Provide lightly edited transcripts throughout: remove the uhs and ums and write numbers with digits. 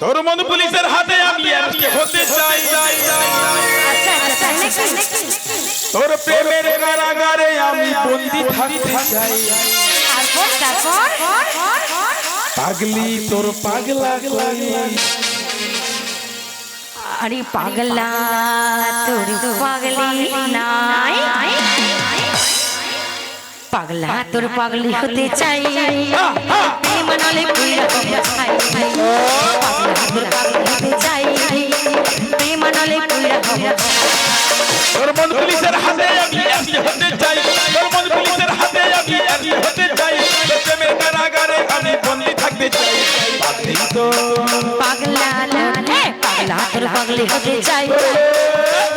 তোর মন পুলিশের হাতে আমি আজকে হতে চাই। তোর প্রেমের কারাগারে আমি বন্দী থাকতে চাই। পাগলি তোর পাগলা কই, আরে পাগলা তোর পাগলি নাই, পাগলা তোর পাগলি হতে চাই। প্রেম নলে পুইরা হতে চাই, পাগলা তোর পাগলি হতে চাই। প্রেম নলে পুইরা হতে চাই। তোর মন পুলিশের হাতে আমি আজকে হতে চাই। তোর মন পুলিশের হাতে আমি আজকে হতে চাই। তোর প্রেমের কারাগারে আমি বন্দী থাকতে চাই। পাগলি তো পাগলা হে পাগলা তোর পাগলি হতে চাই।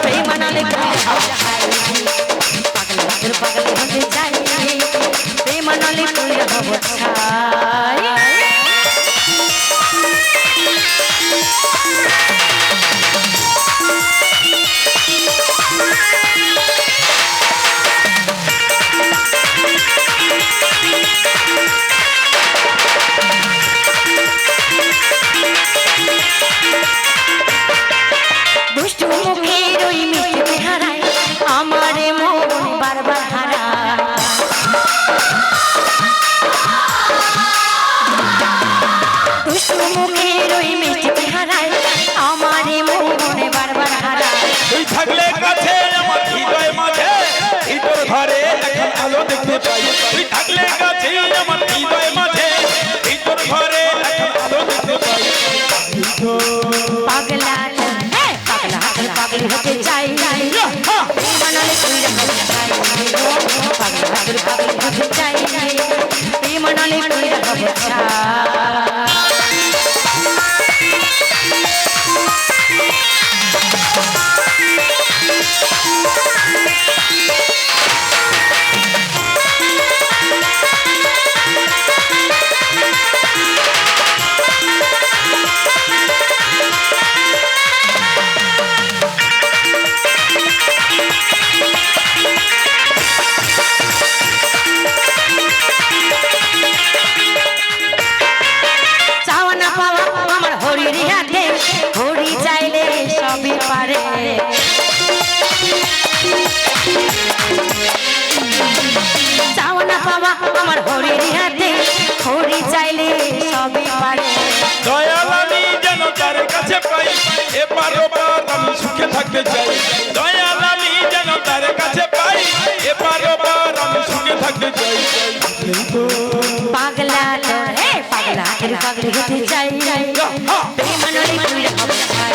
প্রেম নলে পুইরা হতে চাই, পাগলা তোর পাগলি হতে চাই। প্রেম নলে পুইরা হতে চাই। দুষ্টু মুখের ওই মিষ্টি চেহারায় আমারে মন বারবার হারায়। দুষ্টু মুখের ওই মিষ্টি চেহারায় আমারে মন বারবার হারায়। তুই থাকলে কাছে আমার হৃদয় মাঝে ভিতর ঘরে এখন আলো দেখতে পাই। তুই থাকলে কাছে আমার হৃদয় মাঝে ভিতর ঘরে এখন আলো দেখতে পাই। পাগলা হে পাগলা তোর পাগলি হতে চাই। প্রেমানলে পুইরা হতে চাই, পাগলা তোর পাগলি হতে চাই। প্রেমানলে পুইরা হতে চাই। চাওয়া না পাওয়া আমার হরির হাতে, হরি চাইলে সবই পারে। চাওয়া না পাওয়া আমার হরির হাতে, হরি চাইলে সবই পারে। দয়াল আমি যেন তার কাছে পাই, এবার ওপার আমি সুখে থাকতে চাই। দয়াল আমি যেন তার কাছে পাই, এবার ওপার আমি সুখে থাকতে চাই। পাগলা তোর হে পাগলা তোর পাগলি হতে চাই। প্রেমানলে পুইরা হতে চাই,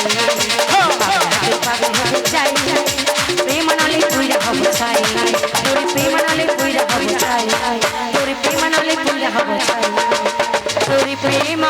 পাগলা তোর পাগলি হতে চাই। প্রেমানলে পুইরা হতে চাই, তোর প্রেমানলে পুইরা হতে চাই। তোর প্রেমানলে পুইরা হতে চাই, তোর প্রেম